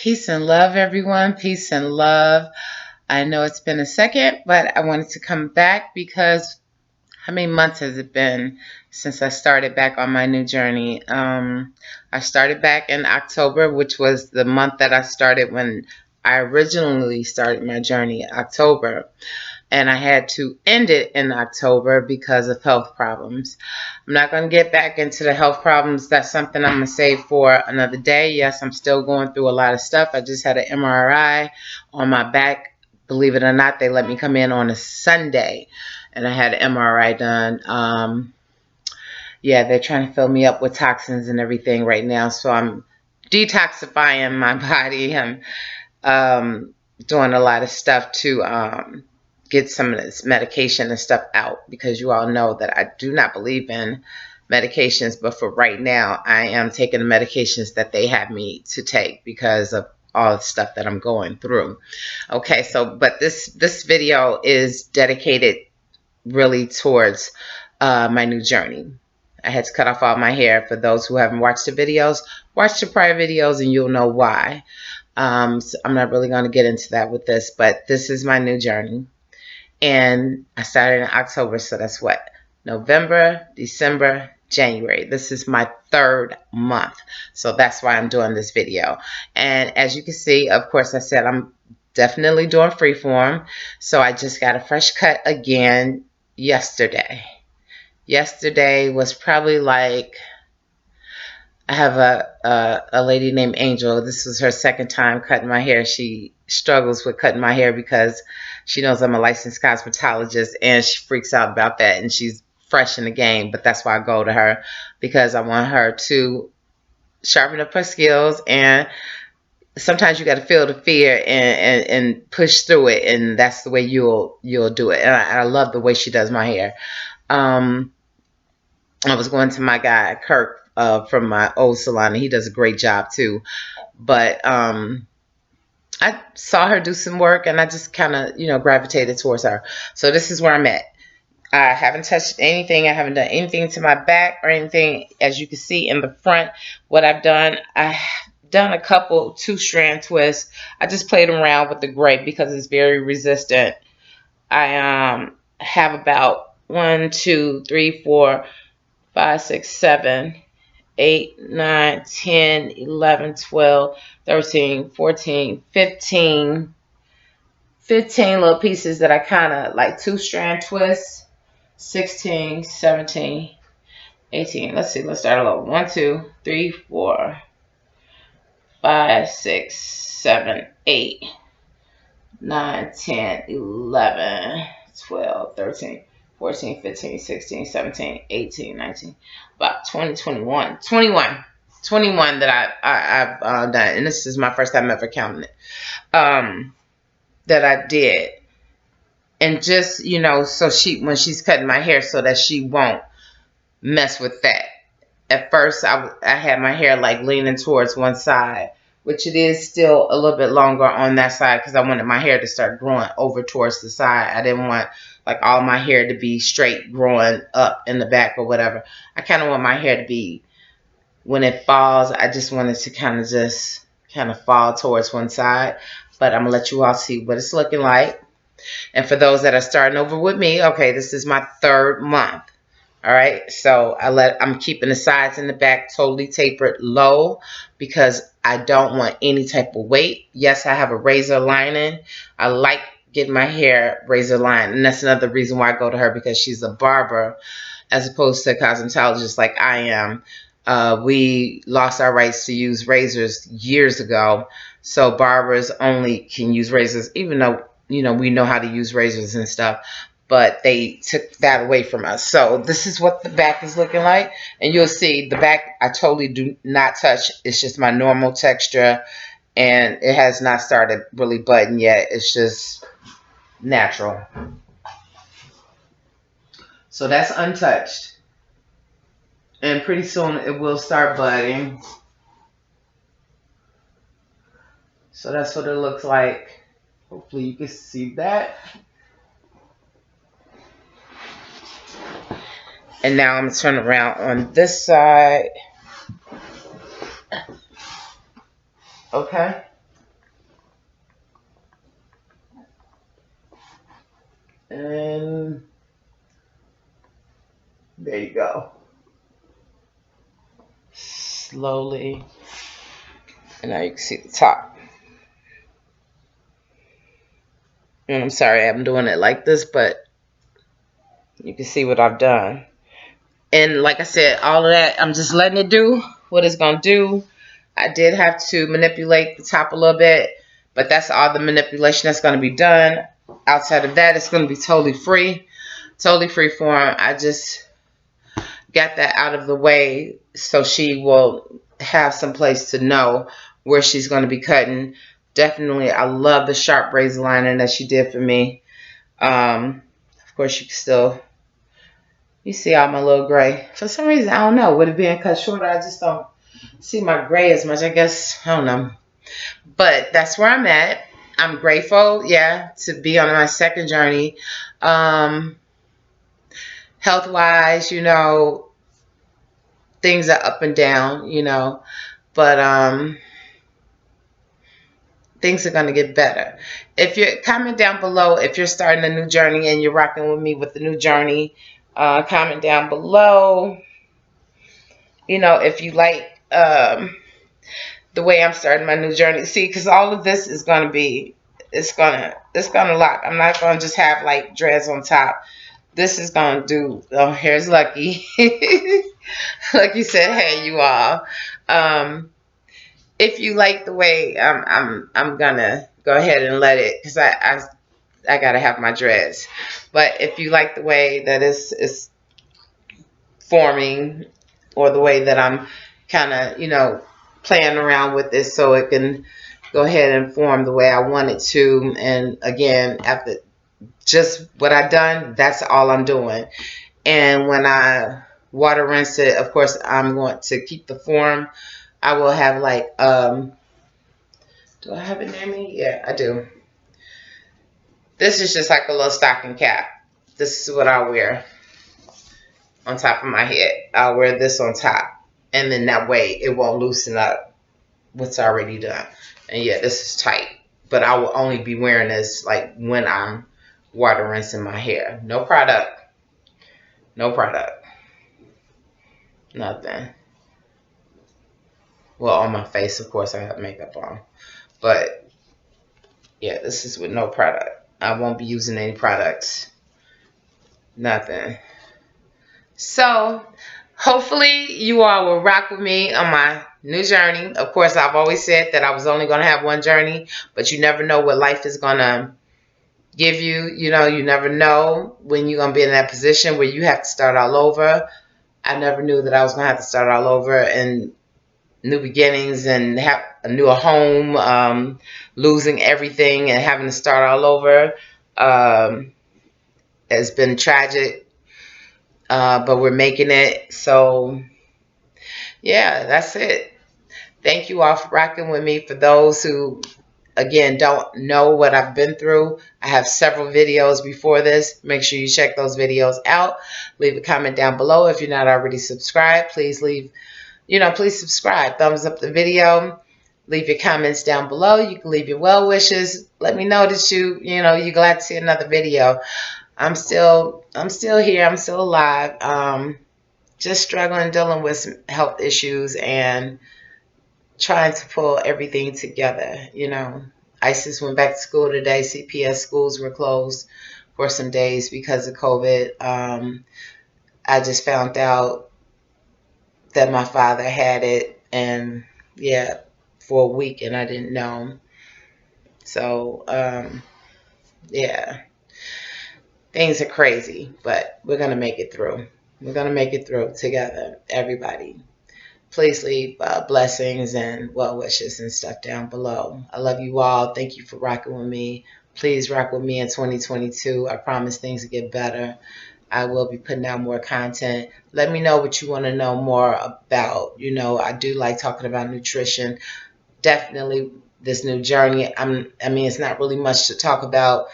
Peace and love, everyone. Peace and love. I know it's been a second, but I wanted to come back because how many months has it been since I started back on my new journey? I started back in October, which was the month that I started when I originally started my journey, October. And I had to end it in October because of health problems. I'm not going to get back into the health problems. That's something I'm going to save for another day. Yes, I'm still going through a lot of stuff. I just had an MRI on my back. Believe it or not, they let me come in on a Sunday, and I had an MRI done. Yeah, they're trying to fill me up with toxins and everything right now, so I'm detoxifying my body. I'm doing a lot of stuff to get some of this medication and stuff out, because you all know that I do not believe in medications, but for right now I am taking the medications that they have me to take because of all the stuff that I'm going through. Okay, so but this video is dedicated really towards my new journey. I had to cut off all my hair. For those who haven't watched the videos, watch the prior videos and you'll know why. So I'm not really going to get into that with this, but this is my new journey. And I started in October, so that's what? November, December, January. This is my third month. So that's why I'm doing this video. And as you can see, of course, I said I'm definitely doing freeform. So I just got a fresh cut again yesterday. Yesterday was probably like, I have a lady named Angel. This was her second time cutting my hair. She struggles with cutting my hair because she knows I'm a licensed cosmetologist, and she freaks out about that, and she's fresh in the game. But that's why I go to her, because I want her to sharpen up her skills, and sometimes you got to feel the fear and push through it, and that's the way you'll do it. And I love the way she does my hair. I was going to my guy Kirk from my old salon, and he does a great job too. But I saw her do some work, and I just kind of, gravitated towards her. So this is where I'm at. I haven't touched anything. I haven't done anything to my back or anything. As you can see in the front, what I've done, I've done a couple 2-strand twists. I just played around with the gray because it's very resistant. I have about 1, 2, 3, 4, 5, 6, 7, 8, 9, 10, 11, 12, 13, 14, 15 little pieces that I kind of like 2-strand twists. 16, 17, 18. Let's see, let's start low. 1, 2, 3, 4, 5, 6, 7, 8, 9, 10, 11, 12, 13, 14, 15, 16, 17, 18, 19, about 20, 21 that I've done. And this is my first time ever counting it, that I did. And just, so when she's cutting my hair, so that she won't mess with that. At first, I had my hair like leaning towards one side, which it is still a little bit longer on that side, because I wanted my hair to start growing over towards the side. I didn't want like all my hair to be straight growing up in the back or whatever. I kind of want my hair to be, when it falls, I just want it to kind of fall towards one side. But I'm going to let you all see what it's looking like. And for those that are starting over with me, okay, this is my third month. All right, so I'm keeping the sides and the back totally tapered low, because I don't want any type of weight. Yes, I have a razor lining. I like getting my hair razor lined, and that's another reason why I go to her, because she's a barber as opposed to a cosmetologist like I am. We lost our rights to use razors years ago, so barbers only can use razors, even though we know how to use razors and stuff. But they took that away from us. So this is what the back is looking like. And you'll see the back I totally do not touch. It's just my normal texture. And it has not started really budding yet. It's just natural. So that's untouched. And pretty soon it will start budding. So that's what it looks like. Hopefully you can see that. And now I'm going to turn around on this side. Okay. There you go. Slowly. And now you can see the top. And I'm sorry I'm doing it like this, but you can see what I've done. And like I said, all of that, I'm just letting it do what it's going to do. I did have to manipulate the top a little bit, but that's all the manipulation that's going to be done. Outside of that, it's going to be totally free. Totally free form. I just got that out of the way so she will have some place to know where she's going to be cutting. Definitely, I love the sharp razor lining that she did for me. Of course, you can still, you see all my little gray. For some reason, I don't know. With it being cut shorter, I just don't see my gray as much. I guess, I don't know. But that's where I'm at. I'm grateful, yeah, to be on my second journey. Health-wise, you know, things are up and down, you know. But things are going to get better. If you're, comment down below if you're starting a new journey and you're rocking with me with the new journey. Comment down below, you know, if you like the way I'm starting my new journey. See, because all of this is going to be, it's gonna lock. I'm not going to just have like dreads on top. This is going to do, oh, here's Lucky. Lucky said, hey, you all. If you like the way I'm gonna go ahead and let it, because I gotta have my dreads. But if you like the way that it's forming, or the way that I'm kind of, you know, playing around with this so it can go ahead and form the way I want it to. And again, after just what I've done, that's all I'm doing. And when I water rinse it, of course, I'm going to keep the form. I will have like, do I have it near me? Yeah, I do. This is just like a little stocking cap. This is what I wear on top of my head. I'll wear this on top. And then that way it won't loosen up what's already done. And yeah, this is tight. But I will only be wearing this like when I'm water rinsing my hair. No product. No product. Nothing. Well, on my face, of course, I have makeup on. But yeah, this is with no product. I won't be using any products. Nothing. So, hopefully you all will rock with me on my new journey. Of course, I've always said that I was only going to have one journey, but you never know what life is going to give you. You know, you never know when you're going to be in that position where you have to start all over. I never knew that I was going to have to start all over and new beginnings and have a new home, losing everything and having to start all over. It's been tragic. But we're making it. So, yeah, that's it. Thank you all for rocking with me. For those who, again, don't know what I've been through, I have several videos before this. Make sure you check those videos out. Leave a comment down below. If you're not already subscribed, please leave, please subscribe. Thumbs up the video. Leave your comments down below. You can leave your well wishes. Let me know that you're glad to see another video. I'm still here. I'm still alive. Just struggling, dealing with some health issues and trying to pull everything together. Isis went back to school today. CPS schools were closed for some days because of COVID. I just found out that my father had it, and yeah, for a week, and I didn't know. So, yeah. Things are crazy, but we're going to make it through. We're going to make it through together, everybody. Please leave blessings and well wishes and stuff down below. I love you all. Thank you for rocking with me. Please rock with me in 2022. I promise things will get better. I will be putting out more content. Let me know what you want to know more about. I do like talking about nutrition. Definitely this new journey. It's not really much to talk about.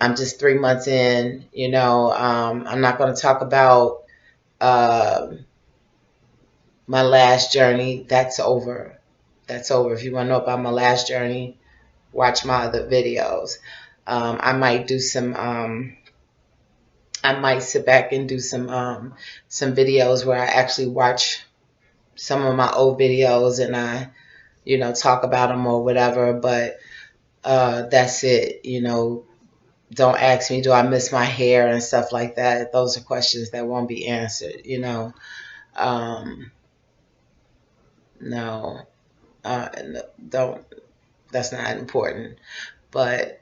I'm just 3 months in, I'm not going to talk about my last journey. That's over. That's over. If you want to know about my last journey, watch my other videos. I might do some I might sit back and do some videos where I actually watch some of my old videos and I, talk about them or whatever. But that's it. Don't ask me, do I miss my hair and stuff like that. Those are questions that won't be answered. Um, no, don't. That's not important. But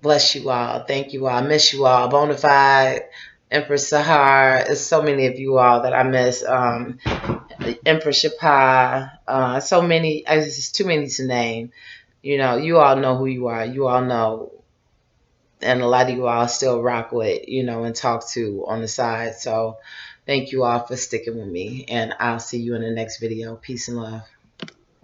bless you all. Thank you all. I miss you all. Bonafide, Empress Sahar. There's so many of you all that I miss. Empress Shapa. So many. It's just too many to name. You all know who you are. You all know. And a lot of you all still rock with, and talk to on the side. So thank you all for sticking with me. And I'll see you in the next video. Peace and love.